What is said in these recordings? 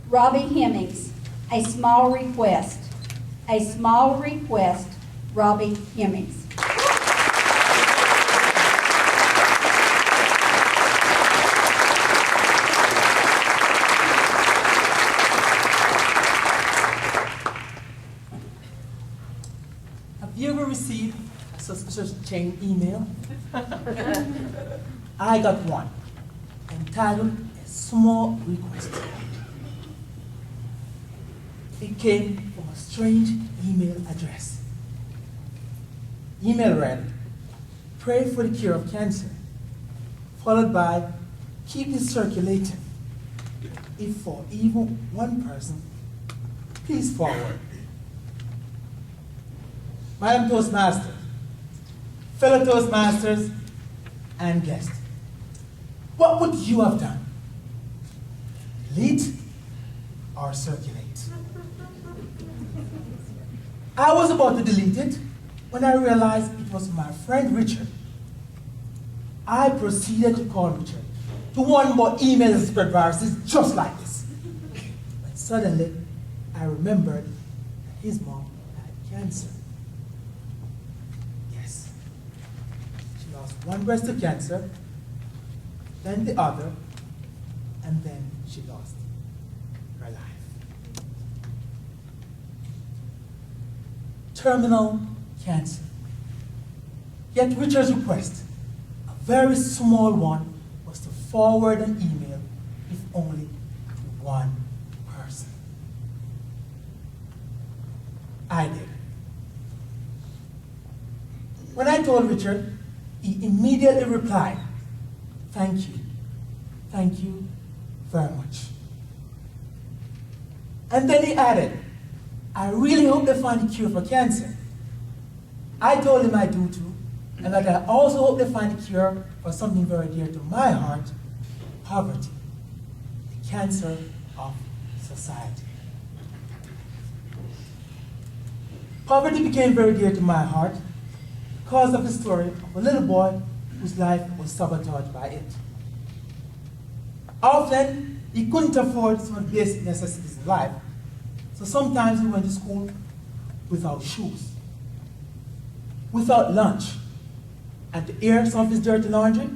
Robbie Hemmings, a small request. A small request, Robbie Hemmings. Have you ever received a suspicious chain email? I got one entitled A Small Request. It came from a strange email address. Email read, "Pray for the cure of cancer," followed by, "Keep this circulating. If for even one person, please forward." Madam Toastmaster, fellow Toastmasters, and guests, what would you have done? Delete or circulate? I was about to delete it when I realized it was my friend Richard. I proceeded to call Richard to warn about emails and spread viruses just like this. But suddenly, I remembered that his mom had cancer. Yes, she lost one breast to cancer, then the other, and then she lost her life. Terminal cancer. Yet Richard's request, a very small one, was to forward an email, if only to one person. I did. When I told Richard, he immediately replied, "Thank you very much." And then he added, "I really hope they find a cure for cancer." I told him I do too, and that I also hope they find a cure for something very dear to my heart, poverty, the cancer of society. Poverty became very dear to my heart because of the story of a little boy whose life was sabotaged by it. Often, he couldn't afford some of the basic necessities in life, so sometimes he went to school without shoes, without lunch, and to air some of his dirty laundry,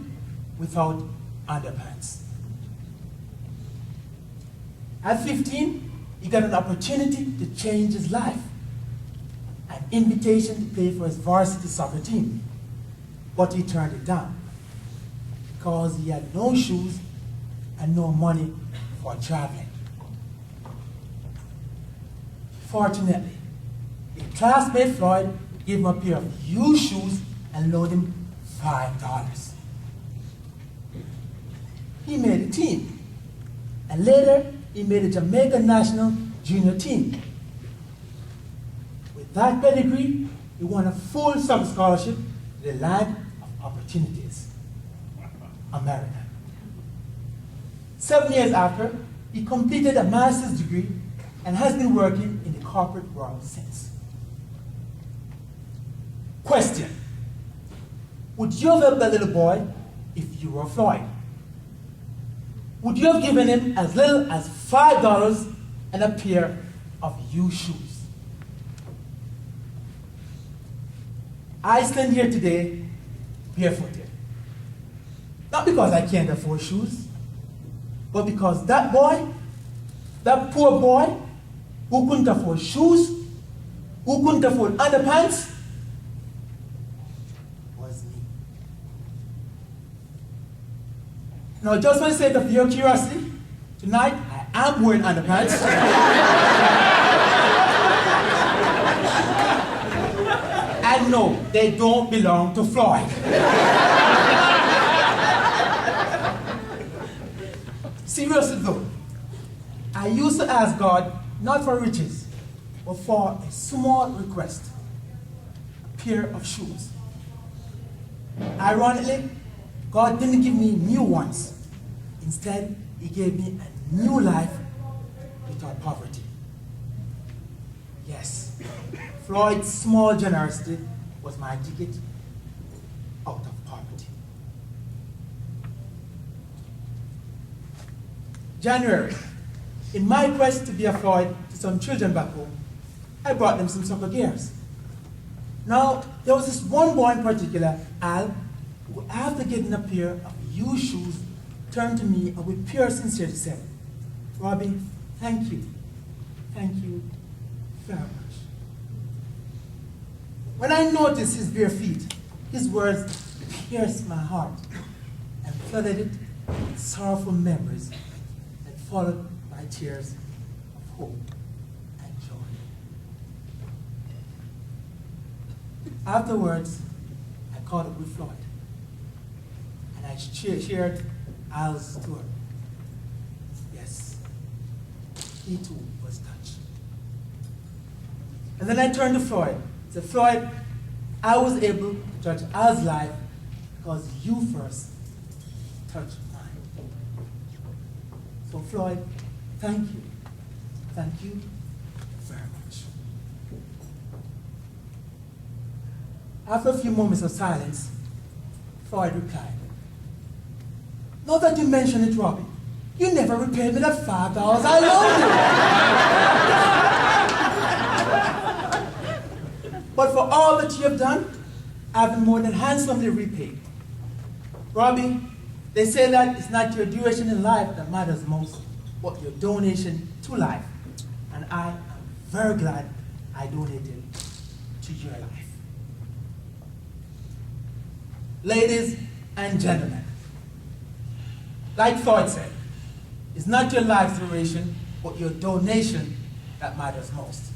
without underpants. At 15, he got an opportunity to change his life, an invitation to play for his varsity soccer team, but he turned it down because he had no shoes and no money for traveling. Fortunately, a classmate Floyd gave him a pair of used shoes and loaned him $5. He made a team, and later he made the Jamaica national junior team. With that pedigree, he won a full summer scholarship to the land of opportunities, America. 7 years after, he completed a master's degree and has been working in the corporate world since. Question: would you have helped that little boy if you were Floyd? Would you have given him as little as $5 and a pair of used shoes? I stand here today barefooted. Not because I can't afford shoes, but because that boy, that poor boy, who couldn't afford shoes, who couldn't afford underpants, was me. Now, just for the sake of your curiosity, tonight I am wearing underpants. And no, they don't belong to Floyd. Seriously though, I used to ask God not for riches, but for a small request, a pair of shoes. Ironically, God didn't give me new ones. Instead, he gave me a new life without poverty. Yes, Floyd's small generosity was my ticket out of poverty. January In my quest to be a Floyd to some children back home, I brought them some soccer gears. Now, there was this one boy in particular, Al, who after getting a pair of used shoes, turned to me and with pure sincerity said, "Robbie, thank you. Thank you very much." When I noticed his bare feet, his words pierced my heart and flooded it with sorrowful memories that followed by tears of hope and joy. Afterwards, I caught up with Floyd, and I shared Al's story. Yes, he too was touched. And then I turned to Floyd and said, "Floyd, I was able to touch Al's life because you first touched mine. So Floyd, thank you. Thank you very much." After a few moments of silence, Floyd replied, "Now that you mention it, Robbie, you never repaid me the $5 I owed you. But for all that you have done, I've been more than handsomely repaid. Robbie, they say that it's not your duration in life that matters most, but your donation to life. And I am very glad I donated to your life." Ladies and gentlemen, like Floyd said, it's not your life's duration, but your donation that matters most.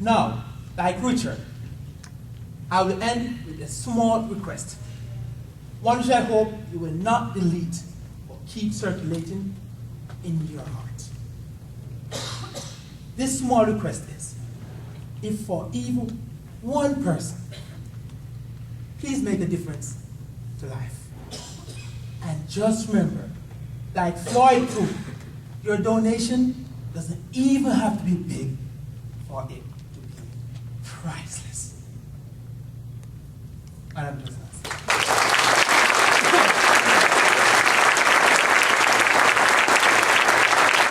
Now, like Richard, I will end with a small request, one which I hope you will not delete but keep circulating in your heart. This small request is, if for even one person, please make a difference to life. And just remember, like Floyd proved, your donation doesn't even have to be big for it to be priceless. Madam President.